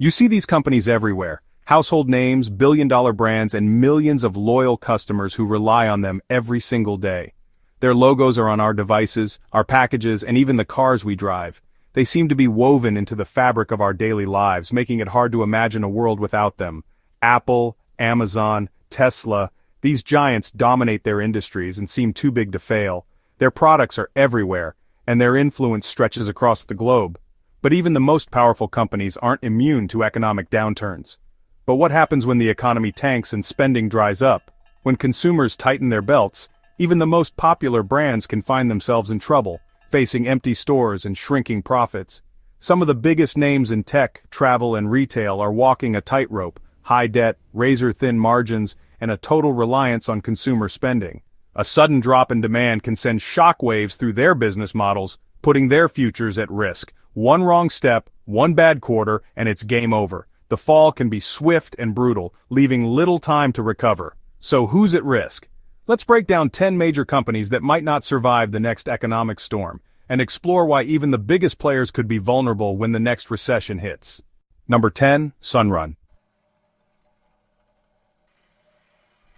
You see these companies everywhere, household names, billion-dollar brands, and millions of loyal customers who rely on them every single day. Their logos are on our devices, our packages, and even the cars we drive. They seem to be woven into the fabric of our daily lives, making it hard to imagine a world without them. Apple, Amazon, Tesla, these giants dominate their industries and seem too big to fail. Their products are everywhere, and their influence stretches across the globe. But even the most powerful companies aren't immune to economic downturns. But what happens when the economy tanks and spending dries up? When consumers tighten their belts, even the most popular brands can find themselves in trouble, facing empty stores and shrinking profits. Some of the biggest names in tech, travel, and retail are walking a tightrope: high debt, razor-thin margins, and a total reliance on consumer spending. A sudden drop in demand can send shockwaves through their business models, putting their futures at risk. One wrong step, one bad quarter, and it's game over. The fall can be swift and brutal, leaving little time to recover. So who's at risk? Let's break down 10 major companies that might not survive the next economic storm, and explore why even the biggest players could be vulnerable when the next recession hits. Number 10, Sunrun.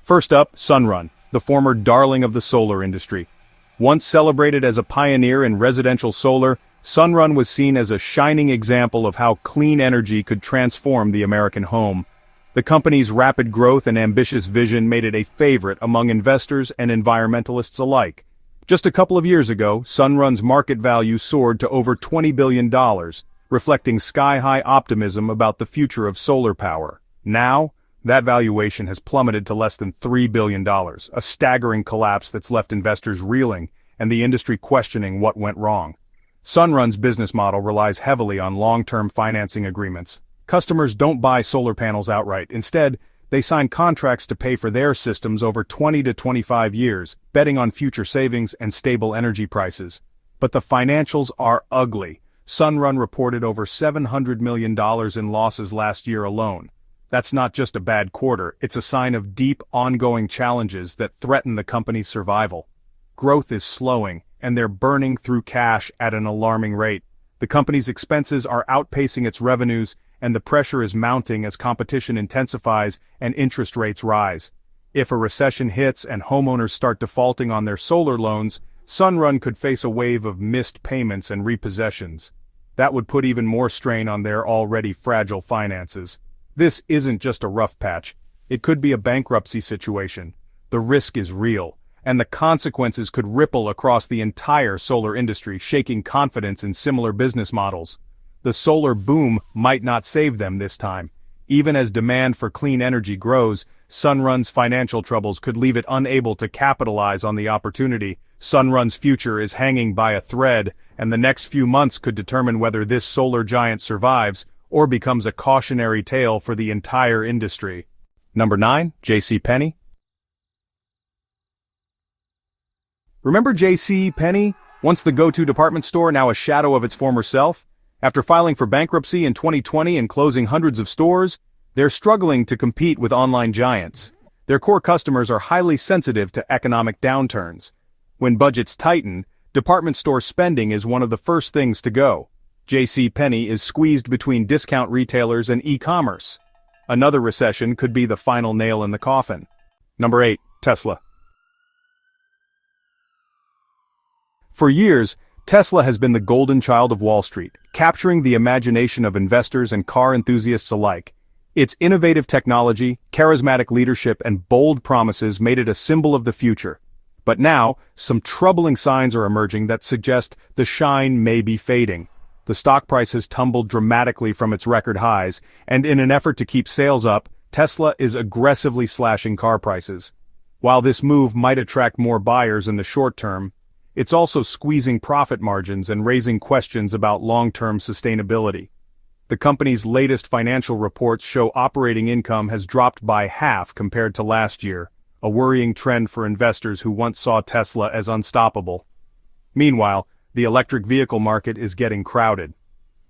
First up, Sunrun, the former darling of the solar industry. Once celebrated as a pioneer in residential solar, Sunrun was seen as a shining example of how clean energy could transform the American home. The company's rapid growth and ambitious vision made it a favorite among investors and environmentalists alike. Just a couple of years ago, Sunrun's market value soared to over $20 billion, reflecting sky-high optimism about the future of solar power. Now, that valuation has plummeted to less than $3 billion, a staggering collapse that's left investors reeling and the industry questioning what went wrong. Sunrun's business model relies heavily on long-term financing agreements. Customers don't buy solar panels outright. Instead, they sign contracts to pay for their systems over 20 to 25 years, betting on future savings and stable energy prices. But the financials are ugly. Sunrun reported over $700 million in losses last year alone. That's not just a bad quarter, it's a sign of deep, ongoing challenges that threaten the company's survival. Growth is slowing, and they're burning through cash at an alarming rate. The company's expenses are outpacing its revenues, and the pressure is mounting as competition intensifies and interest rates rise. If a recession hits and homeowners start defaulting on their solar loans, Sunrun could face a wave of missed payments and repossessions. That would put even more strain on their already fragile finances. This isn't just a rough patch. It could be a bankruptcy situation. The risk is real, and the consequences could ripple across the entire solar industry, shaking confidence in similar business models. The solar boom might not save them this time. Even as demand for clean energy grows, Sunrun's financial troubles could leave it unable to capitalize on the opportunity. Sunrun's future is hanging by a thread, and the next few months could determine whether this solar giant survives or becomes a cautionary tale for the entire industry. Number 9, JCPenney. Remember JCPenney? Once the go-to department store, now a shadow of its former self? After filing for bankruptcy in 2020 and closing hundreds of stores, they're struggling to compete with online giants. Their core customers are highly sensitive to economic downturns. When budgets tighten, department store spending is one of the first things to go. JCPenney is squeezed between discount retailers and e-commerce. Another recession could be the final nail in the coffin. Number 8, Tesla. For years, Tesla has been the golden child of Wall Street, capturing the imagination of investors and car enthusiasts alike. Its innovative technology, charismatic leadership, and bold promises made it a symbol of the future. But now, some troubling signs are emerging that suggest the shine may be fading. The stock price has tumbled dramatically from its record highs, and in an effort to keep sales up, Tesla is aggressively slashing car prices. While this move might attract more buyers in the short term, it's also squeezing profit margins and raising questions about long-term sustainability. The company's latest financial reports show operating income has dropped by half compared to last year, a worrying trend for investors who once saw Tesla as unstoppable. Meanwhile, the electric vehicle market is getting crowded.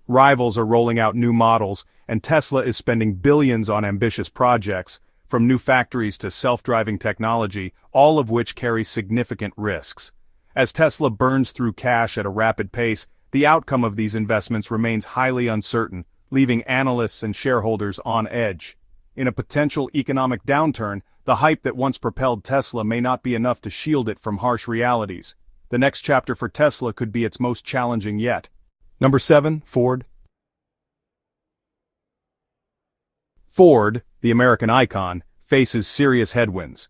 Rivals are rolling out new models, and Tesla is spending billions on ambitious projects, from new factories to self-driving technology, all of which carry significant risks. As Tesla burns through cash at a rapid pace, the outcome of these investments remains highly uncertain, leaving analysts and shareholders on edge. In a potential economic downturn, the hype that once propelled Tesla may not be enough to shield it from harsh realities. The next chapter for Tesla could be its most challenging yet. Number 7, Ford. Ford, the American icon, faces serious headwinds.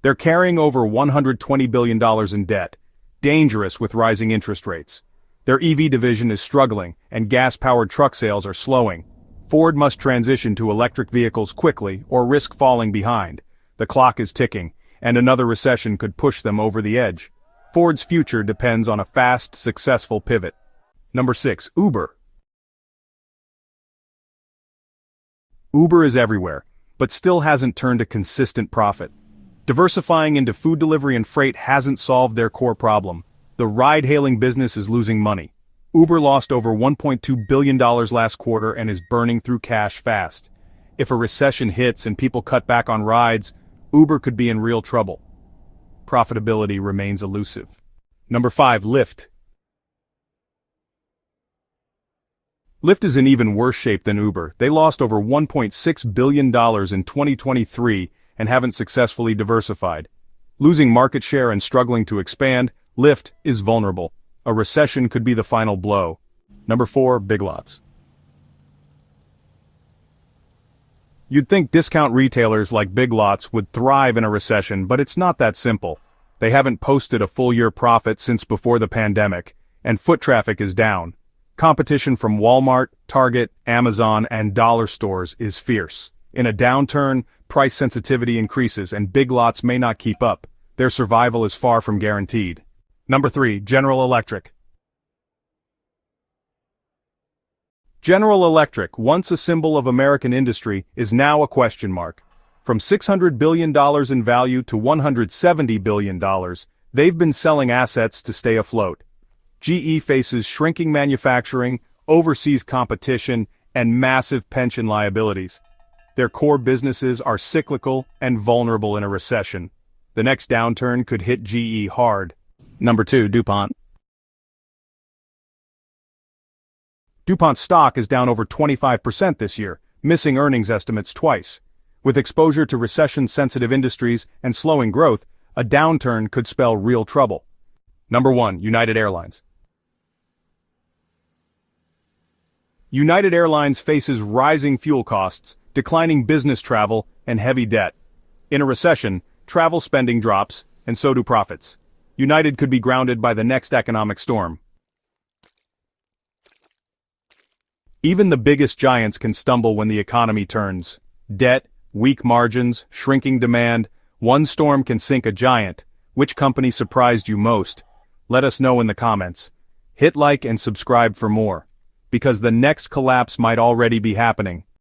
They're carrying over $120 billion in debt, dangerous with rising interest rates. Their EV division is struggling, and gas-powered truck sales are slowing. Ford must transition to electric vehicles quickly or risk falling behind. The clock is ticking, and another recession could push them over the edge. Ford's future depends on a fast, successful pivot. Number 6, Uber. Uber is everywhere, but still hasn't turned a consistent profit. Diversifying into food delivery and freight hasn't solved their core problem. The ride-hailing business is losing money. Uber lost over $1.2 billion last quarter and is burning through cash fast. If a recession hits and people cut back on rides, Uber could be in real trouble. Profitability remains elusive. Number 5, Lyft. Lyft is in even worse shape than Uber. They lost over $1.6 billion in 2023 and haven't successfully diversified. Losing market share and struggling to expand, Lyft is vulnerable. A recession could be the final blow. Number 4, Big Lots. You'd think discount retailers like Big Lots would thrive in a recession, but it's not that simple. They haven't posted a full-year profit since before the pandemic, and foot traffic is down. Competition from Walmart, Target, Amazon, and dollar stores is fierce. In a downturn, price sensitivity increases and Big Lots may not keep up. Their survival is far from guaranteed. Number 3, General Electric. General Electric, once a symbol of American industry, is now a question mark. From $600 billion in value to $170 billion, they've been selling assets to stay afloat. GE faces shrinking manufacturing, overseas competition, and massive pension liabilities. Their core businesses are cyclical and vulnerable in a recession. The next downturn could hit GE hard. Number 2, DuPont. DuPont's stock is down over 25% this year, missing earnings estimates twice. With exposure to recession-sensitive industries and slowing growth, a downturn could spell real trouble. Number 1, United Airlines. United Airlines faces rising fuel costs, declining business travel, and heavy debt. In a recession, travel spending drops, and so do profits. United could be grounded by the next economic storm. Even the biggest giants can stumble when the economy turns. Debt, weak margins, shrinking demand. One storm can sink a giant. Which company surprised you most? Let us know in the comments. Hit like and subscribe for more, because the next collapse might already be happening.